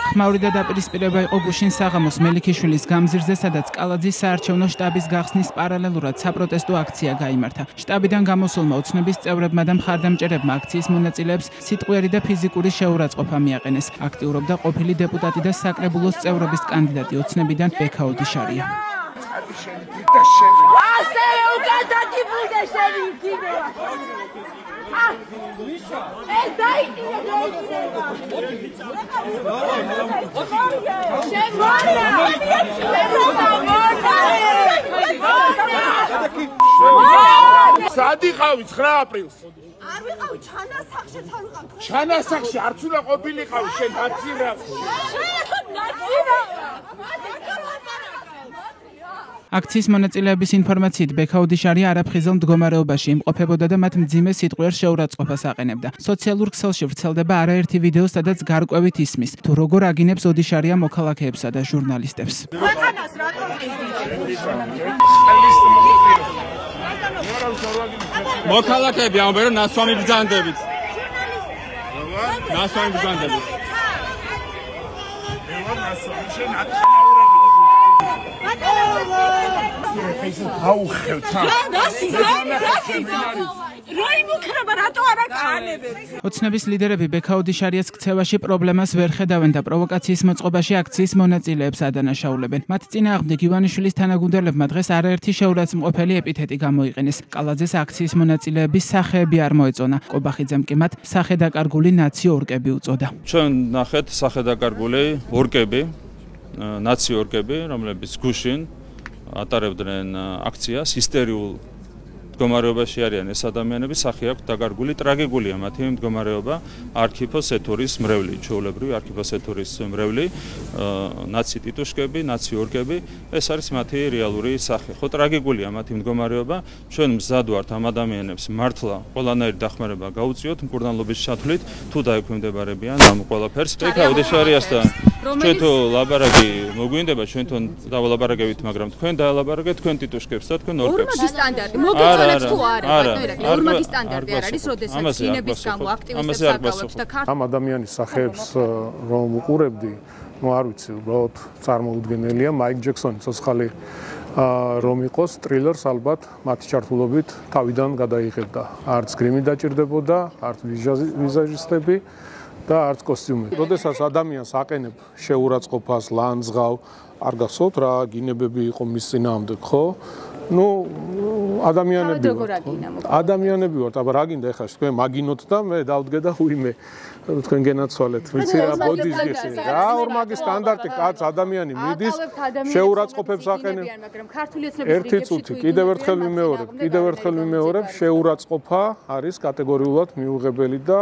ხმაური და დაპირისპირება იყო გუშინ საღამოს მელიქიშვილის გამზირზე, სადაც კალაძის საარჩევნო შტაბის გახსნის პარალელურად საპროტესტო აქცია გაიმართა. შტაბიდან გამოსულმა ოცნების წევრებმა და მხარდამჭერებმა აქციის მონაწილეებს სიტყვიერი და ფიზიკური შეურაცხყოფა მიაყენეს. აქტიურობდა ყოფილი დეპუტატი და საკრებულოს წევრობის კანდიდატი ოცნებიდან ბექა ოდიშარია. სადი ყავი 9 აპრილს. არ ვიყავი ჩანასახში, არ ვიყავი. ჩანასახში არც უნდა ყოფილიყავი შენ დაცირა. აქციის მონაწილეების ინფორმაციით ბექა ოდიშარია არაფხიზელ მდგომარეობაში იმყოფებოდა და მათ მძიმე სიტყვიერ შეურაცხყოფას აყენებდა. სოციალურ ქსელში ვრცელდება არაერთი ვიდეო, სადაც გარკვევით ისმის, თუ როგორ აგინებს ოდიშარია მოქალაქეებსა და ჟურნალისტებს. მოქალაქეები ამბობენ, რომ ნასვამი ბრძანდებით. ნასვამი ბრძანდებით. ოცნების ლიდერები ბექა ოდიშარიას ქცევაში პრობლემას ვერ ხედავენ და პროვოკაციის მოწყობაში აქციის მონაწილეებს ადანაშაულებენ. მათ წინააღმდეგ ივანიშვილის თანაგუნდელებმა დღეს არაერთი შეურაცხმყოფელი ეპითეტი გამოიყენეს. კალაძეს აქციის მონაწილეების სახეები არ მოეწონა. კობახიძემ კი მათ სახელდაკარგული ნაცი ორკები უწოდა. ჩვენ ნახეთ სახელდაკარგული ორკები, ნაცი ორკები, რომლებიც გუშინ ატარებდნენ აქციას ჰისტერიულ მდგომარეობაში არიან ეს ადამიანები, სახე აქვს დაკარგული, ტრაგიკულია მათი მდგომარეობა, არქიფოსეთურის მრევლი, ჩვეულებრივი არქიფოსეთურის მრევლი, ნაცი ტიტუშკები, ნაცი ორკები, ეს არის მათი რეალური სახე. ხო, ტრაგიკულია მათი მდგომარეობა, ჩვენ მზად ვართ ამ ადამიანებს მართლა ყველანაირი დახმარება გაუწიოთ მკურნალობის ჩათვლით, თუ დაექვემდებარებიან ამ ყველაფერს. ბექა ოდიშარიასთან ჩვენ თუ ლაბარაკი მოგვინდება, ჩვენ თუ დავალაბარაკებით, მაგრამ თქვენ დაალაბარაკეთ თქვენ ტიტუშკებს და თქვენ ორკებს. ორმაგი სტანდარტი მოგეწონებს თუ არა, ბატონო, ორმაგი სტანდარტი არ არის, როდესაც ძინების გამო აქტივისტებს აკავებს და ამ ადამიანის სახეებს რომ უყურებდი, ნუ არ ვიცი, უბრალოდ წარმოუდგენელია, მაიკ ჯექსონი ცოცხალი რომ იყოს, ტრილერს ალბათ მათი ჩართულობით თავიდან გადაიღებდა. არც გრიმი დაჭირდებოდა, არც ვიზაჟისტები და არც კოსტიუმები. როდესაც ადამიანს აყენებ შეურაცხყოფას, ლანძღავ, არ გახსოვთ რა გინებები იყო მის წინააღმდეგ, ხო? ნუ ადამიანები ვართ, აბა რა გინდა ეხლა თქვენ მაგინოთ და მე დავდგე და უიმე თქვენ გენაცვალეთ, ვიცი რა ბოდიშგესი. რა ორმაგი სტანდარტი კაც ადამიანი მიდის შეურაცხყოფებს აყენებს. ერთი წუთი, კიდევ ერთხელ ვიმეორებ, შეურაცხყოფა არის კატეგორიულად მიუღებელი და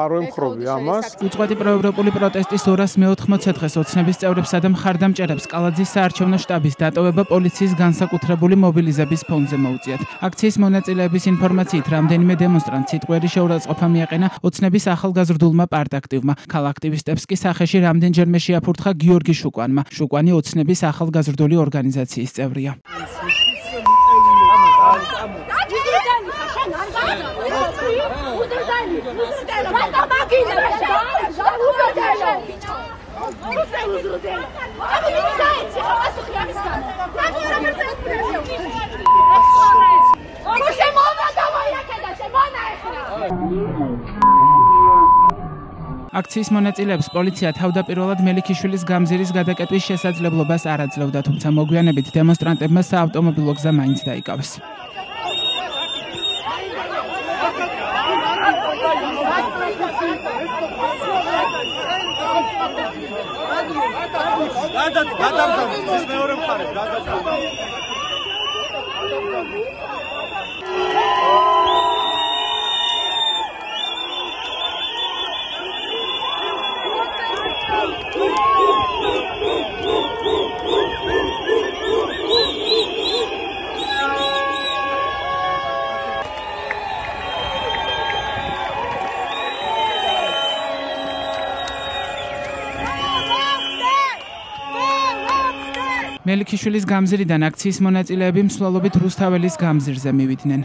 არ ვემხრობი ამას. უწყვეტი პროევროპული პროტესტის 280 დღეს ოცნების წევრებსა და მხარდამჭერებს კალაძის საარჩევნო შტაბის დატოვება პოლიციის განსაკუთრებული მობილიზების ფონზე მოუწიათ. აქციის მონაწილეების ინფორმაციით, რამდენიმე დემონსტრანტს სიტყვიერი შეურაცხყოფა მიაყენა ოცნების ახალგაზრდულმა პარტაქტივმა. ქალაქტივისტებს კი სახეში რამდენჯერმე შეაფურთხა გიორგი შუკვანმა. შუკვანი ოცნების ახალგაზრდული ორგანიზაციის წევრია. აქციის მონაწილეებს პოლიცია თავდაპირველად მელიქიშვილის გამზირის გადაკეტვის შესაძლებლობას არ აძლევდა, თუმცა მოგვიანებით დემონსტრანტებმა საავტომობილო გზა მაინც დაიკავეს. მელიქიშვილის გამზირიდან აქციის მონაწილეები მსვლელობით რუსთაველის გამზირზე მივიდნენ.